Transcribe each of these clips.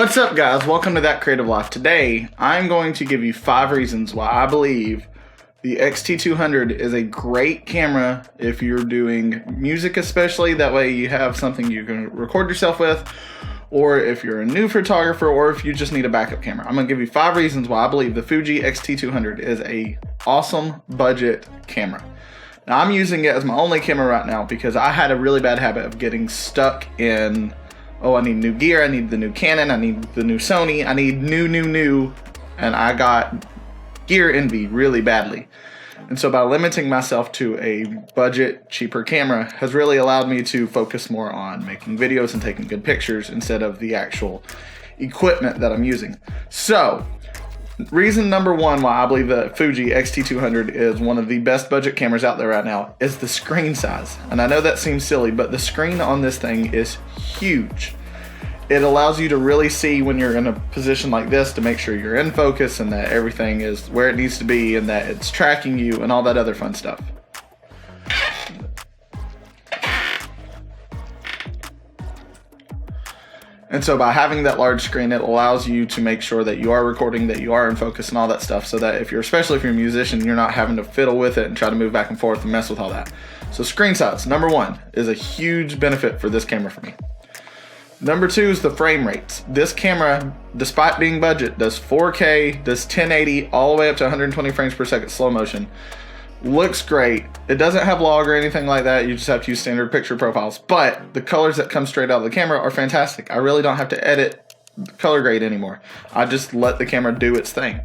What's up, guys? Welcome to That Creative Life. Today, I'm going to give you 5 reasons why I believe the X-T200 is a great camera if you're doing music especially. That way you have something you can record yourself with, or if you're a new photographer, or if you just need a backup camera. I'm going to give you 5 reasons why I believe the Fuji X-T200 is a awesome budget camera. Now, I'm using it as my only camera right now because I had a really bad habit of getting stuck in, oh, I need new gear, I need the new Canon, I need the new Sony, I need new, and I got gear envy really badly. And so by limiting myself to a budget, cheaper camera has really allowed me to focus more on making videos and taking good pictures instead of the actual equipment that I'm using. So, reason number 1 why I believe the Fuji X-T200 is one of the best budget cameras out there right now is the screen size. And I know that seems silly, but the screen on this thing is huge. It allows you to really see when you're in a position like this to make sure you're in focus and that everything is where it needs to be and that it's tracking you and all that other fun stuff. And so by having that large screen, it allows you to make sure that you are recording, that you are in focus and all that stuff, so that especially if you're a musician, you're not having to fiddle with it and try to move back and forth and mess with all that. So screen size, number 1, is a huge benefit for this camera for me. Number 2 is the frame rates. This camera, despite being budget, does 4K, does 1080, all the way up to 120 frames per second slow motion. Looks great. It doesn't have log or anything like that. You just have to use standard picture profiles. But the colors that come straight out of the camera are fantastic. I really don't have to edit color grade anymore. I just let the camera do its thing.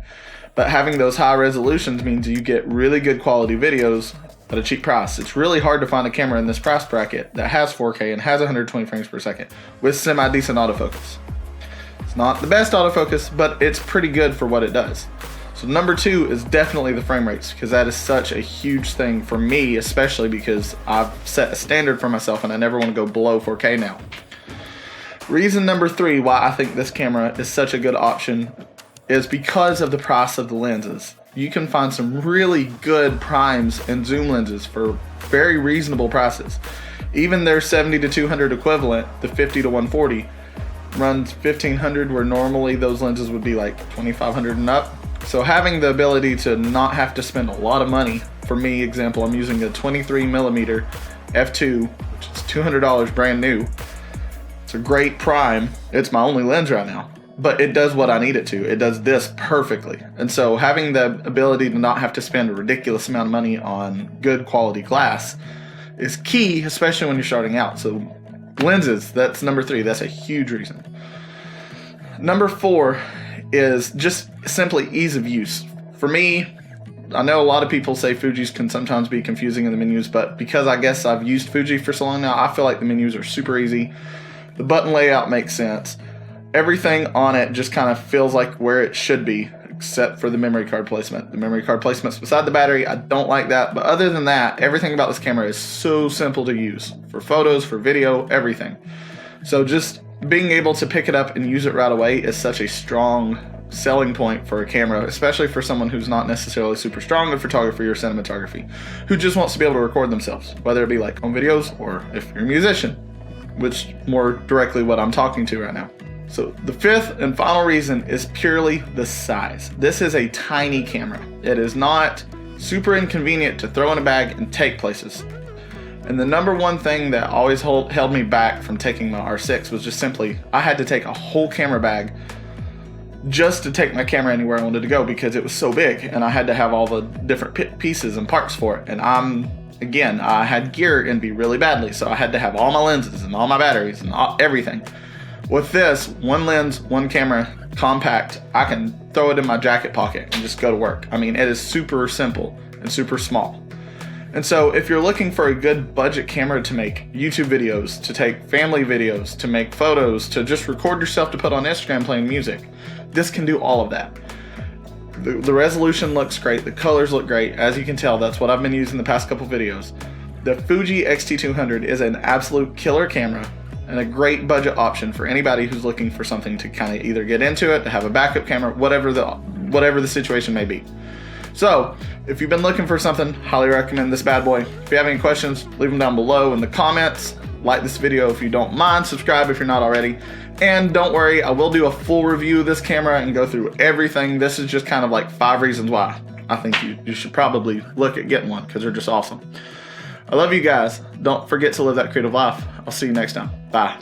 But having those high resolutions means you get really good quality videos at a cheap price. It's really hard to find a camera in this price bracket that has 4K and has 120 frames per second with semi-decent autofocus. It's not the best autofocus, but it's pretty good for what it does. So number 2 is definitely the frame rates, because that is such a huge thing for me, especially because I've set a standard for myself and I never want to go below 4K now. Reason number 3 why I think this camera is such a good option is because of the price of the lenses. You can find some really good primes and zoom lenses for very reasonable prices. Even their 70 to 200 equivalent, the 50 to 140, runs $1,500 where normally those lenses would be like $2,500 and up. So having the ability to not have to spend a lot of money, for me, example, I'm using a 23mm f2, which is $200 brand new. It's a great prime. It's my only lens right now, but it does what I need it to. It does this perfectly. And so having the ability to not have to spend a ridiculous amount of money on good quality glass is key, especially when you're starting out. So lenses, that's number 3. That's a huge reason. Number 4 is just simply ease of use. For me, I know a lot of people say Fujis can sometimes be confusing in the menus, but because I guess I've used Fuji for so long now, I feel like the menus are super easy. The button layout makes sense. Everything on it just kind of feels like where it should be, except for the memory card placement. The memory card placement's beside the battery. I don't like that, but other than that, everything about this camera is so simple to use. For photos, for video, everything. So just being able to pick it up and use it right away is such a strong selling point for a camera, especially for someone who's not necessarily super strong in photography or cinematography, who just wants to be able to record themselves, whether it be like home videos or if you're a musician, which more directly what I'm talking to right now. So the 5th and final reason is purely the size. This is a tiny camera. It is not super inconvenient to throw in a bag and take places. And the number 1 thing that always held me back from taking my R6 was just simply, I had to take a whole camera bag just to take my camera anywhere I wanted to go because it was so big and I had to have all the different pieces and parts for it. And I had gear envy really badly, so I had to have all my lenses and all my batteries and everything. With this, 1 lens, 1 camera, compact, I can throw it in my jacket pocket and just go to work. I mean, it is super simple and super small. And so if you're looking for a good budget camera to make YouTube videos, to take family videos, to make photos, to just record yourself to put on Instagram playing music, this can do all of that. The resolution looks great, the colors look great. As you can tell, that's what I've been using the past couple videos. The Fuji X-T200 is an absolute killer camera and a great budget option for anybody who's looking for something to kind of either get into it, to have a backup camera, whatever the situation may be. So, if you've been looking for something, highly recommend this bad boy. If you have any questions, leave them down below in the comments. Like this video if you don't mind, subscribe if you're not already. And don't worry, I will do a full review of this camera and go through everything. This is just kind of like 5 reasons why I think you should probably look at getting one, because they're just awesome. I love you guys. Don't forget to live that creative life. I'll see you next time. Bye.